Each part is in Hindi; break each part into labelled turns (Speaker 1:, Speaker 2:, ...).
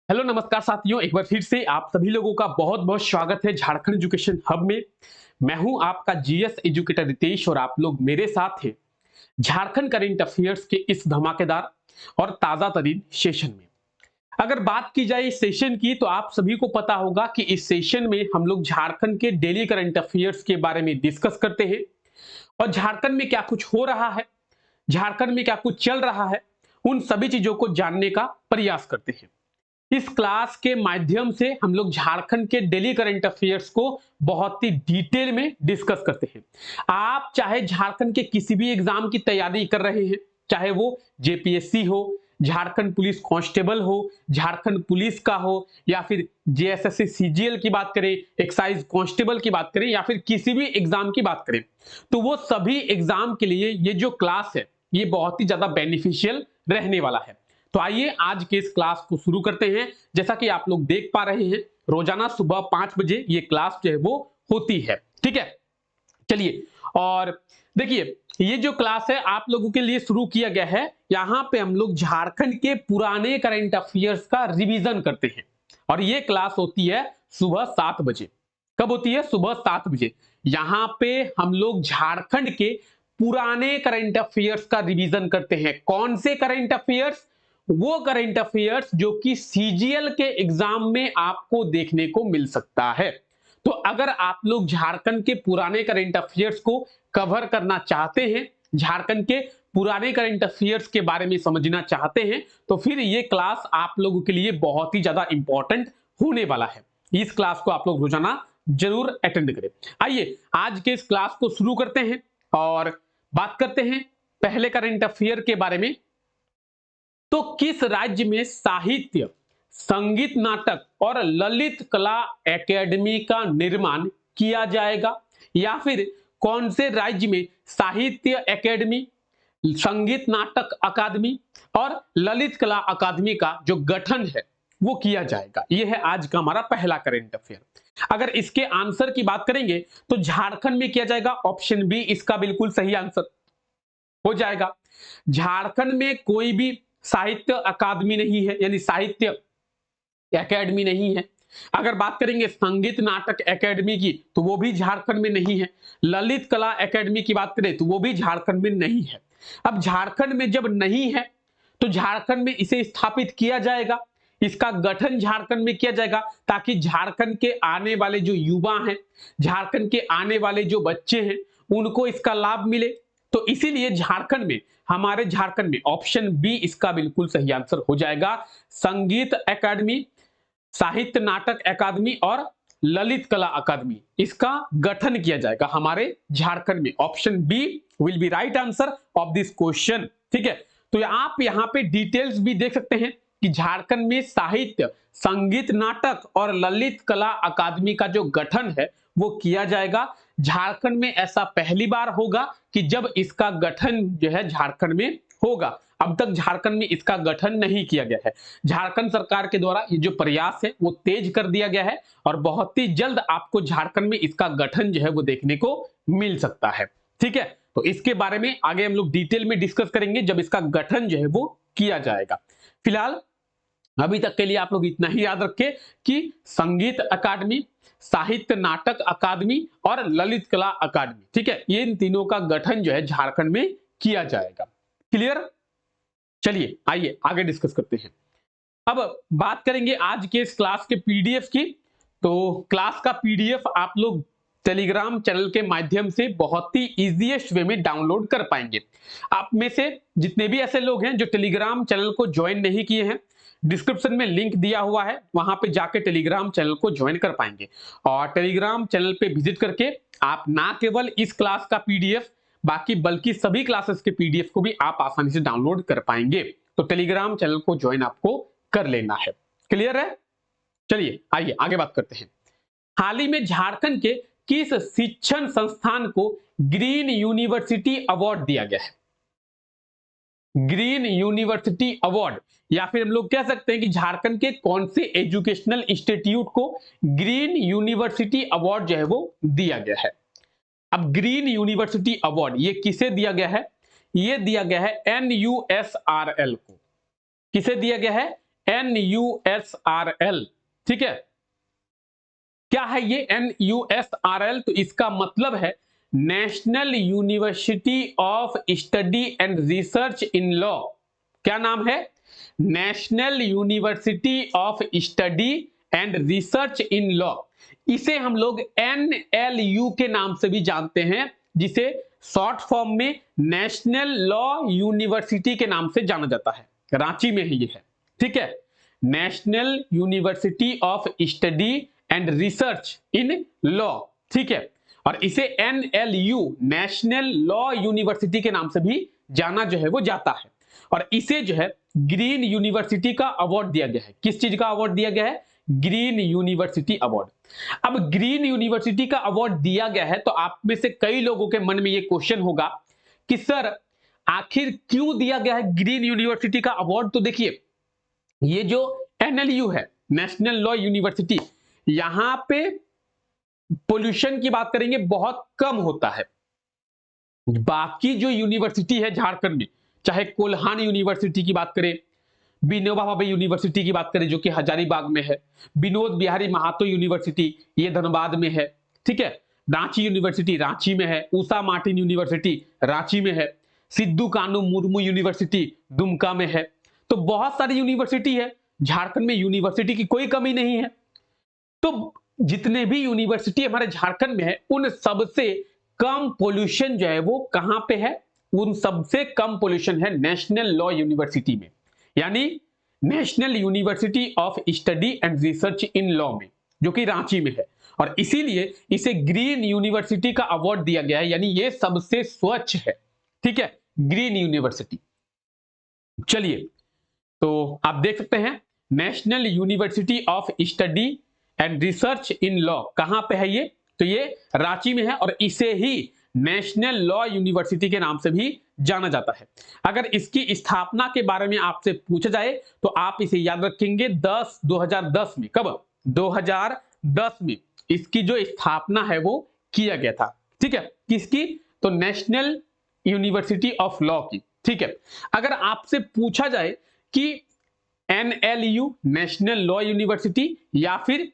Speaker 1: हेलो नमस्कार साथियों, एक बार फिर से आप सभी लोगों का बहुत बहुत स्वागत है झारखंड एजुकेशन हब में। मैं हूं आपका जीएस एजुकेटर रितेश और आप लोग मेरे साथ हैं झारखंड करंट अफेयर्स के इस धमाकेदार और ताजा तरीन सेशन में। अगर बात की जाए इस सेशन की तो आप सभी को पता होगा कि इस सेशन में हम लोग झारखंड के डेली करंट अफेयर्स के बारे में डिस्कस करते हैं और झारखंड में क्या कुछ हो रहा है, झारखंड में क्या कुछ चल रहा है, उन सभी चीजों को जानने का प्रयास करते हैं। इस क्लास के माध्यम से हम लोग झारखंड के डेली करंट अफेयर्स को बहुत ही डिटेल में डिस्कस करते हैं। आप चाहे झारखंड के किसी भी एग्जाम की तैयारी कर रहे हैं, चाहे वो जेपीएससी हो, झारखंड पुलिस कांस्टेबल हो, झारखंड पुलिस का हो, या फिर जेएसएससी सीजीएल की बात करें, एक्साइज कांस्टेबल की बात करें, या फिर किसी भी एग्जाम की बात करें, तो वो सभी एग्जाम के लिए ये जो क्लास है ये बहुत ही ज्यादा बेनिफिशियल रहने वाला है। तो आइए आज के इस क्लास को शुरू करते हैं। जैसा कि आप लोग देख पा रहे हैं, रोजाना सुबह 5 बजे ये क्लास जो है वो होती है। ठीक है, चलिए। और देखिए, ये जो क्लास है आप लोगों के लिए शुरू किया गया है। यहां पे हम लोग झारखंड के पुराने करंट अफेयर्स का रिवीजन करते हैं और ये क्लास होती है सुबह 7 बजे। कब होती है? सुबह 7 बजे। यहां पे हम लोग झारखंड के पुराने करंट अफेयर्स का रिवीजन करते हैं। कौन से करंट अफेयर्स? वो करंट अफेयर्स जो कि सीजीएल के एग्जाम में आपको देखने को मिल सकता है। तो अगर आप लोग झारखंड के पुराने करंट अफेयर्स को कवर करना चाहते हैं, झारखंड के पुराने करंट अफेयर्स के बारे में समझना चाहते हैं, तो फिर ये क्लास आप लोगों के लिए बहुत ही ज्यादा इंपॉर्टेंट होने वाला है। इस क्लास को आप लोग रोजाना जरूर अटेंड करें। आइए आज के इस क्लास को शुरू करते हैं और बात करते हैं पहले करंट अफेयर के बारे में। तो किस राज्य में साहित्य, संगीत, नाटक और ललित कला एकेडमी का निर्माण किया जाएगा? या फिर कौन से राज्य में साहित्य एकेडमी, संगीत नाटक अकादमी और ललित कला अकादमी का जो गठन है वो किया जाएगा? यह है आज का हमारा पहला करंट अफेयर। अगर इसके आंसर की बात करेंगे तो झारखंड में किया जाएगा। ऑप्शन बी इसका बिल्कुल सही आंसर हो जाएगा। झारखंड में कोई भी साहित्य अकादमी नहीं है, यानी साहित्य एकेडमी नहीं है। अगर बात करेंगे संगीत नाटक एकेडमी की तो वो भी झारखंड में नहीं है। ललित कला एकेडमी की बात करें तो वो भी झारखंड में नहीं है। अब झारखंड में जब नहीं है तो झारखंड में इसे स्थापित किया जाएगा, इसका गठन झारखंड में किया जाएगा ताकि झारखंड के आने वाले जो युवा हैं, झारखंड के आने वाले जो बच्चे हैं, उनको इसका लाभ मिले। तो इसीलिए झारखंड में, हमारे झारखंड में ऑप्शन बी इसका बिल्कुल सही आंसर हो जाएगा। संगीत एकेडमी, साहित्य नाटक अकादमी और ललित कला अकादमी, इसका गठन किया जाएगा हमारे झारखंड में। Option B will be right answer of this question. ठीक है, तो आप यहां पे डिटेल्स भी देख सकते हैं कि झारखंड में साहित्य, संगीत नाटक और ललित कला अकादमी का जो गठन है वो किया जाएगा। झारखंड में ऐसा पहली बार होगा कि जब इसका गठन जो है झारखंड में होगा। अब तक झारखंड में इसका गठन नहीं किया गया है। झारखंड सरकार के द्वारा ये जो प्रयास है वो तेज कर दिया गया है और बहुत ही जल्द आपको झारखंड में इसका गठन जो है वो देखने को मिल सकता है। ठीक है, तो इसके बारे में आगे हम लोग डिटेल में डिस्कस करेंगे जब इसका गठन जो है वो किया जाएगा। फिलहाल अभी तक के लिए आप लोग इतना ही याद रखें कि संगीत अकादमी, साहित्य नाटक अकादमी और ललित कला अकादमी, ठीक है, ये इन तीनों का गठन जो है झारखंड में किया जाएगा। क्लियर? चलिए आइए आगे डिस्कस करते हैं। अब बात करेंगे आज के इस क्लास के पीडीएफ की। तो क्लास का पीडीएफ आप लोग टेलीग्राम चैनल के माध्यम से बहुत ही इजीएस्ट वे में डाउनलोड कर पाएंगे। आप में से जितने भी ऐसे लोग हैं जो टेलीग्राम चैनल को ज्वाइन नहीं किए हैं, डिस्क्रिप्शन में लिंक दिया हुआ है, वहां पे जाके टेलीग्राम चैनल को ज्वाइन कर पाएंगे। और टेलीग्राम चैनल पे विजिट करके आप ना केवल इस क्लास का पीडीएफ, बाकी बल्कि सभी क्लासेस के पीडीएफ को भी आप आसानी से डाउनलोड कर पाएंगे। तो टेलीग्राम चैनल को ज्वाइन आपको कर लेना है। क्लियर है? चलिए आइए आगे बात करते हैं। हाल ही में झारखंड के किस शिक्षण संस्थान को ग्रीन यूनिवर्सिटी अवार्ड दिया गया है? ग्रीन यूनिवर्सिटी अवार्ड, या फिर हम लोग कह सकते हैं कि झारखंड के कौन से एजुकेशनल इंस्टीट्यूट को ग्रीन यूनिवर्सिटी अवार्ड जो है वो दिया गया है? अब ग्रीन यूनिवर्सिटी अवार्ड ये किसे दिया गया है? ये दिया गया है NUSRL को। किसे दिया गया है? NUSRL, ठीक है। क्या है ये NUSRL? तो इसका मतलब है national university of study and research in law. क्या नाम है? National university of study and research in law. इसे हम लोग NLU के नाम से भी जानते हैं, जिसे शॉर्ट फॉर्म में नेशनल लॉ यूनिवर्सिटी के नाम से जाना जाता है। रांची में ही ये है, ठीक है। National university of study and research in law, ठीक है। और इसे NLU नेशनल लॉ यूनिवर्सिटी के नाम से भी जाना जो है वो जाता है। और इसे जो है ग्रीन यूनिवर्सिटी का अवार्ड दिया गया है। किस चीज का अवार्ड दिया गया है? Green university award. अब ग्रीन यूनिवर्सिटी का अवार्ड दिया गया है तो आप में से कई लोगों के मन में ये क्वेश्चन होगा कि सर आखिर क्यों दिया गया है ग्रीन यूनिवर्सिटी का अवार्ड? तो देखिए, ये जो NLU है, नेशनल लॉ यूनिवर्सिटी, यहां पे पोल्यूशन की बात करेंगे बहुत कम होता है। बाकी जो यूनिवर्सिटी है झारखंड में, चाहे कोल्हान यूनिवर्सिटी की बात करें, विनोबा भावे यूनिवर्सिटी की बात करें जो कि हजारीबाग में है, विनोद बिहारी महातो यूनिवर्सिटी ये धनबाद में है, ठीक है। रांची यूनिवर्सिटी रांची में है, उषा मार्टिन यूनिवर्सिटी रांची में है, सिद्धू कानू मुर्मू यूनिवर्सिटी दुमका में है। तो बहुत सारी यूनिवर्सिटी है, झारखंड में यूनिवर्सिटी की कोई कमी नहीं है। तो जितने भी यूनिवर्सिटी हमारे झारखंड में है, उन सबसे कम पोल्यूशन जो है वो कहां पे है? उन सबसे कम पोल्यूशन है नेशनल लॉ यूनिवर्सिटी में, यानी national university of study and research in law में, जो कि रांची में है। और इसीलिए इसे ग्रीन यूनिवर्सिटी का अवार्ड दिया गया है, यानी ये सबसे स्वच्छ है, ठीक है, ग्रीन यूनिवर्सिटी। चलिए, तो आप देख सकते हैं national university of study and research in law कहां पे है ये? तो ये रांची में है और इसे ही नेशनल लॉ यूनिवर्सिटी के नाम से भी जाना जाता है। अगर इसकी स्थापना के बारे में आपसे पूछा जाए तो आप इसे याद रखेंगे 2010 में। कब? 2010 में इसकी जो स्थापना है वो किया गया था, ठीक है। किसकी? तो नेशनल यूनिवर्सिटी ऑफ लॉ की, ठीक है। अगर आपसे पूछा जाए कि NLU नेशनल लॉ यूनिवर्सिटी या फिर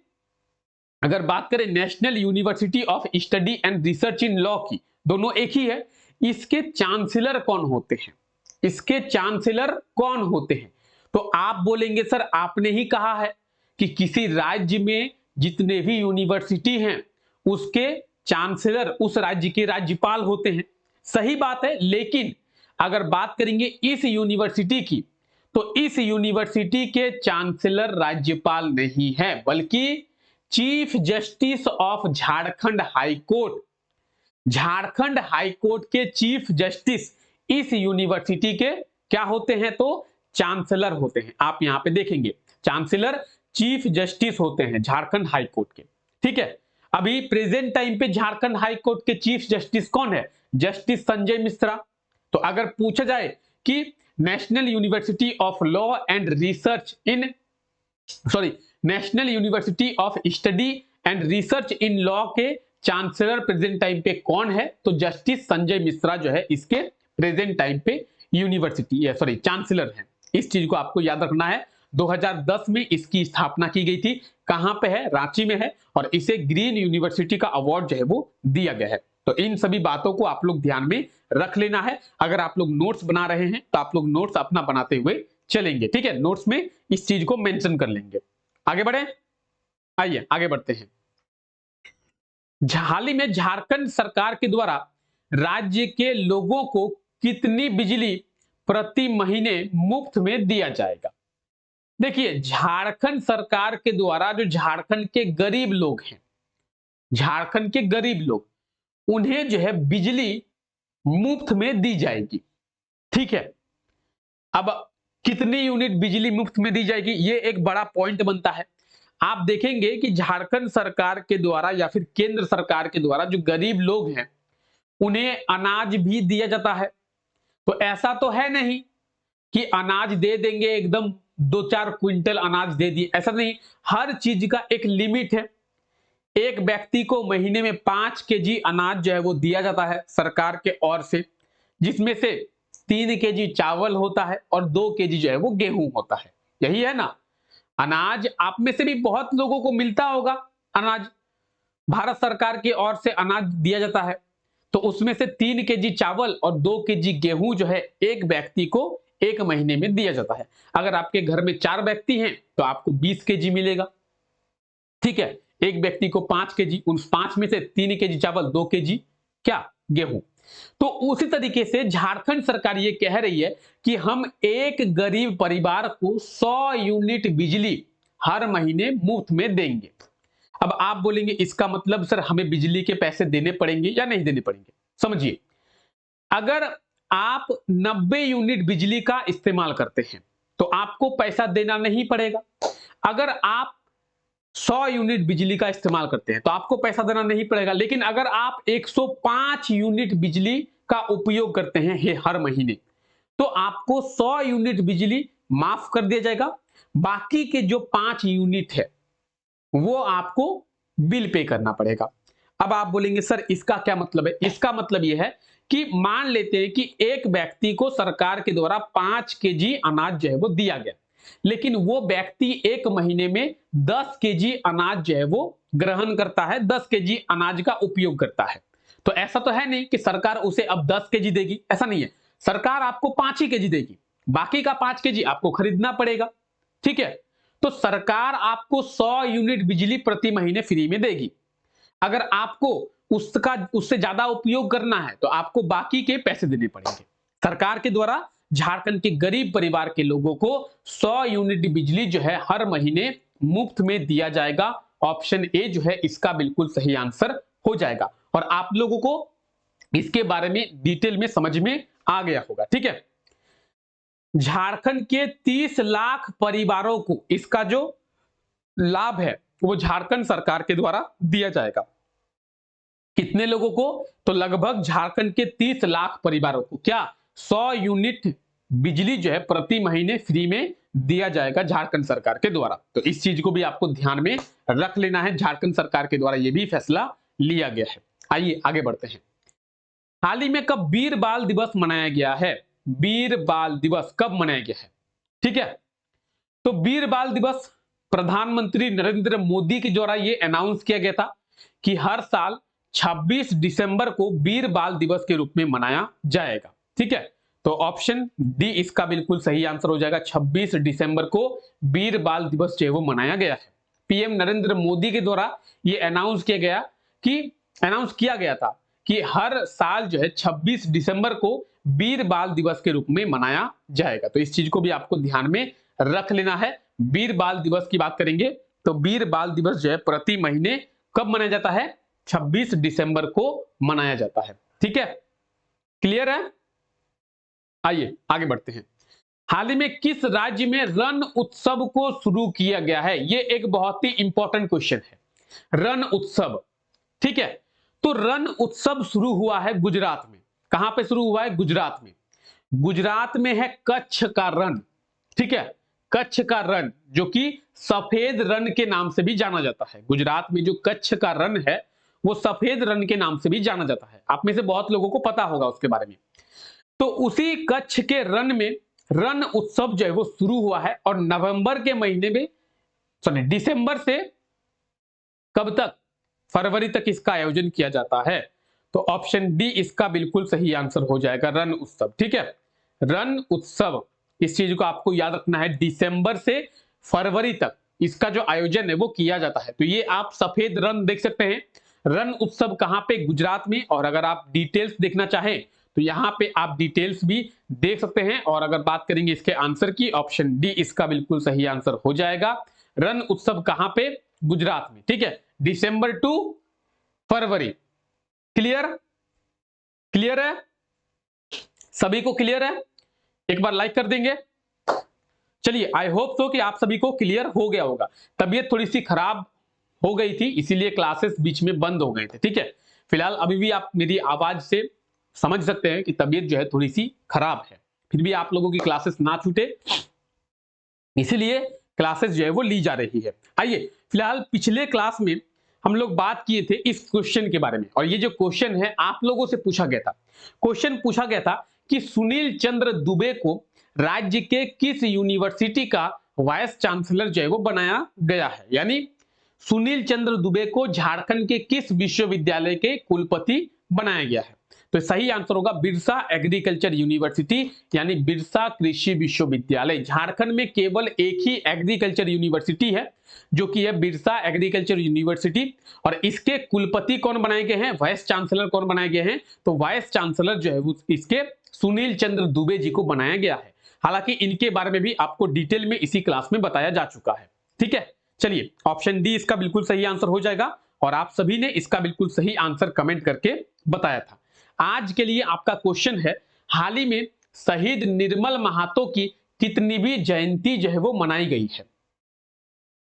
Speaker 1: अगर बात करें national university of study and research in law की, दोनों एक ही है, इसके चांसलर कौन होते हैं? इसके चांसलर कौन होते हैं? तो आप बोलेंगे सर आपने ही कहा है कि किसी राज्य में जितने भी यूनिवर्सिटी हैं उसके चांसलर उस राज्य के राज्यपाल होते हैं। सही बात है, लेकिन अगर बात करेंगे इस यूनिवर्सिटी की, तो इस यूनिवर्सिटी के चांसलर राज्यपाल नहीं है, बल्कि chief justice of Jharkhand high court, Jharkhand high court के चीफ जस्टिस इस यूनिवर्सिटी के क्या होते हैं? तो चांसलर होते हैं। आप यहां पे देखेंगे चांसलर चीफ जस्टिस होते हैं झारखंड हाई कोर्ट के, ठीक है। अभी प्रेजेंट टाइम पे झारखंड हाई कोर्ट के चीफ जस्टिस कौन है? जस्टिस संजय मिश्रा। तो अगर पूछा जाए कि national university of law and research in national university of study and research in law के चांसलर प्रेजेंट टाइम पे कौन है? तो जस्टिस संजय मिश्रा जो है इसके प्रेजेंट टाइम पे चांसलर हैं। इस चीज को आपको याद रखना है। 2010 में इसकी स्थापना की गई थी। कहां पे है? रांची में है। और इसे ग्रीन यूनिवर्सिटी का अवार्ड जो है वो दिया गया है। तो इन सभी बातों को आप लोग ध्यान में रख लेना है। अगर आप लोग नोट्स बना रहे हैं तो आप लोग नोट्स अपना बनाते हुए चलेंगे, ठीक है। नोट्स में इस चीज को मेंशन कर लेंगे। आगे बढ़े, आइए आगे बढ़ते हैं। हाल ही में झारखंड सरकार के द्वारा राज्य के लोगों को कितनी बिजली प्रति महीने मुफ्त में दिया जाएगा? देखिए, झारखंड सरकार के द्वारा जो झारखंड के गरीब लोग हैं, झारखंड के गरीब लोग, उन्हें जो है बिजली मुफ्त में दी जाएगी, ठीक है। अब कितनी यूनिट बिजली मुफ्त में दी जाएगी, ये एक बड़ा पॉइंट बनता है। आप देखेंगे कि झारखंड सरकार के द्वारा या फिर केंद्र सरकार के द्वारा जो गरीब लोग हैं उन्हें अनाज भी दिया जाता है। तो ऐसा तो है नहीं कि अनाज दे देंगे एकदम 2-4 क्विंटल अनाज दे दिए, ऐसा नहीं। हर चीज का एक लिमिट है। एक व्यक्ति को महीने में 5 केजी अनाज जो है वो दिया जाता है सरकार के ओर से, जिसमें से 3 केजी चावल होता है और 2 केजी जो है वो गेहूं होता है। यही है ना। अनाज आप में से भी बहुत लोगों को मिलता होगा। अनाज भारत सरकार की ओर से अनाज दिया जाता है, तो उसमें से 3 केजी चावल और 2 केजी गेहूं जो है एक व्यक्ति को एक महीने में दिया जाता है। अगर आपके घर में 4 व्यक्ति हैं तो आपको 20 केजी मिलेगा। ठीक है, एक व्यक्ति को 5 केजी, उन 5 में से 3 केजी चावल, 2 केजी क्या, गेहूं। तो उसी तरीके से झारखंड सरकार ये कह रही है कि हम एक गरीब परिवार को 100 यूनिट बिजली हर महीने मुफ्त में देंगे। अब आप बोलेंगे इसका मतलब सर हमें बिजली के पैसे देने पड़ेंगे या नहीं देने पड़ेंगे। समझिए, अगर आप 90 यूनिट बिजली का इस्तेमाल करते हैं तो आपको पैसा देना नहीं पड़ेगा। अगर आप 100 यूनिट बिजली का इस्तेमाल करते हैं तो आपको पैसा देना नहीं पड़ेगा। लेकिन अगर आप 105 यूनिट बिजली का उपयोग करते हैं ये हर महीने, तो आपको 100 यूनिट बिजली माफ कर दिया जाएगा। बाकी के जो 5 यूनिट है वो आपको बिल पे करना पड़ेगा। अब आप बोलेंगे सर इसका क्या मतलब है? इसका मतलब यह है कि मान लेते हैं कि एक व्यक्ति को सरकार के द्वारा 5 केजी अनाज जो है वो दिया गया, लेकिन वो व्यक्ति एक महीने में 10 केजी अनाज जो है वो ग्रहण करता है, 10 केजी अनाज का उपयोग करता है। तो ऐसा तो है नहीं कि सरकार उसे अब 10 केजी देगी, ऐसा नहीं है। सरकार आपको 5 ही केजी देगी, बाकी का 5 केजी आपको खरीदना पड़ेगा। ठीक है, तो सरकार आपको 100 यूनिट बिजली प्रति महीने फ्री में देगी। अगर आपको उससे ज्यादा उपयोग करना है तो आपको बाकी के पैसे देने पड़ेंगे। सरकार के द्वारा झारखंड के गरीब परिवार के लोगों को 100 यूनिट बिजली जो है हर महीने मुफ्त में दिया जाएगा। ऑप्शन ए जो है इसका बिल्कुल सही आंसर हो जाएगा। और आप लोगों को इसके बारे में डिटेल में समझ में आ गया होगा। ठीक है, झारखंड के 30 लाख परिवारों को इसका जो लाभ है वो झारखंड सरकार के द्वारा दिया जाएगा। कितने लोगों को? तो लगभग झारखंड के 30 लाख परिवारों को क्या 100 यूनिट बिजली जो है प्रति महीने फ्री में दिया जाएगा झारखंड सरकार के द्वारा। तो इस चीज को भी आपको ध्यान में रख लेना है, झारखंड सरकार के द्वारा यह भी फैसला लिया गया है। आइए आगे बढ़ते हैं। हाल ही में कब वीर बाल दिवस मनाया गया है? वीर बाल दिवस कब मनाया गया है? ठीक है, तो वीर बाल दिवस प्रधानमंत्री नरेंद्र मोदी के द्वारा यह अनाउंस किया गया था कि हर साल 26 दिसंबर को वीर बाल दिवस के रूप में मनाया जाएगा। ठीक है, तो ऑप्शन डी इसका बिल्कुल सही आंसर हो जाएगा। 26 दिसंबर को वीर बाल दिवस जो है वो मनाया गया है। पीएम नरेंद्र मोदी के द्वारा यह अनाउंस किया गया था कि हर साल जो है 26 दिसंबर को वीर बाल दिवस के रूप में मनाया जाएगा। तो इस चीज को भी आपको ध्यान में रख लेना है। वीर बाल दिवस की बात करेंगे तो वीर बाल दिवस जो है प्रति महीने कब मनाया जाता है? 26 दिसंबर को मनाया जाता है। ठीक है, क्लियर है? आइए आगे बढ़ते हैं। हाल ही में किस राज्य में रण उत्सव को शुरू किया गया है? यह एक बहुत ही इंपॉर्टेंट क्वेश्चन है, रण उत्सव। ठीक है, तो रण उत्सव शुरू हुआ है गुजरात में। कहां पे शुरू हुआ है? गुजरात में। गुजरात में है कच्छ का रण। ठीक है, कच्छ का रण जो कि सफेद रण के नाम से भी जाना जाता है। गुजरात में जो कच्छ का रण है वो सफेद रण के नाम से भी जाना जाता है। आप में से बहुत लोगों को पता होगा उसके बारे में। तो उसी कच्छ के रण में रण उत्सव जो है वो शुरू हुआ है और नवंबर के महीने में दिसंबर से कब तक? फरवरी तक इसका आयोजन किया जाता है। तो ऑप्शन डी इसका बिल्कुल सही आंसर हो जाएगा, रण उत्सव। ठीक है, रण उत्सव, इस चीज को आपको याद रखना है, दिसंबर से फरवरी तक इसका जो आयोजन है वो किया जाता है। तो ये आप सफेद रण देख सकते हैं। रण उत्सव कहां पे? गुजरात में। और अगर आप डिटेल्स देखना चाहें तो यहां पे आप डिटेल्स भी देख सकते हैं। और अगर बात करेंगे इसके आंसर की, ऑप्शन डी इसका बिल्कुल सही आंसर हो जाएगा। रण उत्सव कहां पे? गुजरात में। ठीक है, दिसंबर टू फरवरी। क्लियर? क्लियर है? सभी को क्लियर है? एक बार लाइक कर देंगे। चलिए, आई होप सो कि आप सभी को क्लियर हो गया होगा। तबीयत थोड़ी सी खराब हो गई थी, इसीलिए क्लासेस बीच में बंद हो गए थे। ठीक है, फिलहाल अभी भी आप मेरी आवाज से समझ सकते हैं कि तबीयत जो है थोड़ी सी खराब है, फिर भी आप लोगों की क्लासेस ना छूटे इसीलिए क्लासेस जो है वो ली जा रही है। आइए, फिलहाल पिछले क्लास में हम लोग बात किए थे इस क्वेश्चन के बारे में, और ये जो क्वेश्चन है आप लोगों से पूछा गया था। क्वेश्चन पूछा गया था कि सुनील चंद्र दुबे को राज्य के किस यूनिवर्सिटी का वाइस चांसलर जो है वो बनाया गया है? यानी सुनील चंद्र दुबे को झारखंड के किस विश्वविद्यालय के कुलपति बनाया गया है? तो सही आंसर होगा बिरसा एग्रीकल्चर यूनिवर्सिटी, यानी बिरसा कृषि विश्वविद्यालय। झारखंड में केवल एक ही एग्रीकल्चर यूनिवर्सिटी है जो कि है बिरसा एग्रीकल्चर यूनिवर्सिटी, और इसके कुलपति कौन बनाए गए हैं, वाइस चांसलर कौन बनाए गए हैं? तो वाइस चांसलर जो है वो इसके सुनील चंद्र दुबे जी को बनाया गया है। हालांकि इनके बारे में भी आपको डिटेल में इसी क्लास में बताया जा चुका है। ठीक है, चलिए ऑप्शन डी इसका बिल्कुल सही आंसर हो जाएगा, और आप सभी ने इसका बिल्कुल सही आंसर कमेंट करके बताया था। आज के लिए आपका क्वेश्चन है, हाल ही में शहीद निर्मल महातो की कितनीवीं जयंती जो है वो मनाई गई है?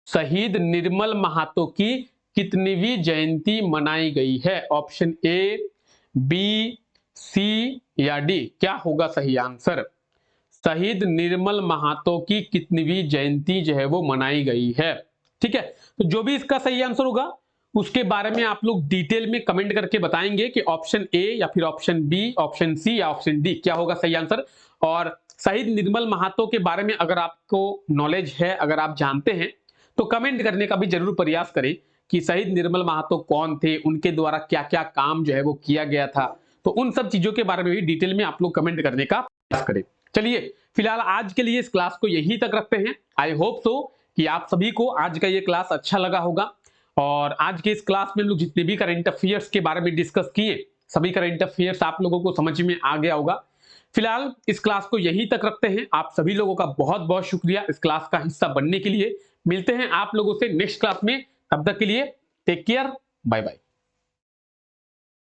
Speaker 1: शहीद निर्मल महातो की कितनीवीं जयंती मनाई गई है? ऑप्शन ए, बी, सी या डी, क्या होगा सही आंसर? शहीद निर्मल महातो की कितनीवीं जयंती जो है वो मनाई गई है? ठीक है, तो जो भी इसका सही आंसर होगा उसके बारे में आप लोग डिटेल में कमेंट करके बताएंगे कि ऑप्शन ए या फिर ऑप्शन बी, ऑप्शन सी या ऑप्शन डी क्या होगा सही आंसर। और शहीद निर्मल महातो के बारे में अगर आपको नॉलेज है, अगर आप जानते हैं, तो कमेंट करने का भी जरूर प्रयास करें कि शहीद निर्मल महातो कौन थे, उनके द्वारा क्या क्या काम जो है वो किया गया था। तो उन सब चीजों के बारे में भी डिटेल में आप लोग कमेंट करने का प्रयास करें। चलिए फिलहाल आज के लिए इस क्लास को यहीं तक रखते हैं। आई होप सो कि आप सभी को आज का ये क्लास अच्छा लगा होगा, और आज के इस क्लास में हम लोग जितने भी करंट अफेयर्स के बारे में डिस्कस किए, सभी करंट अफेयर्स आप लोगों को समझ में आ गया होगा। फिलहाल इस क्लास को यहीं तक रखते हैं। आप सभी लोगों का बहुत बहुत शुक्रिया इस क्लास का हिस्सा बनने के लिए। मिलते हैं आप लोगों से नेक्स्ट क्लास में, तब तक के लिए टेक केयर, बाय बाय।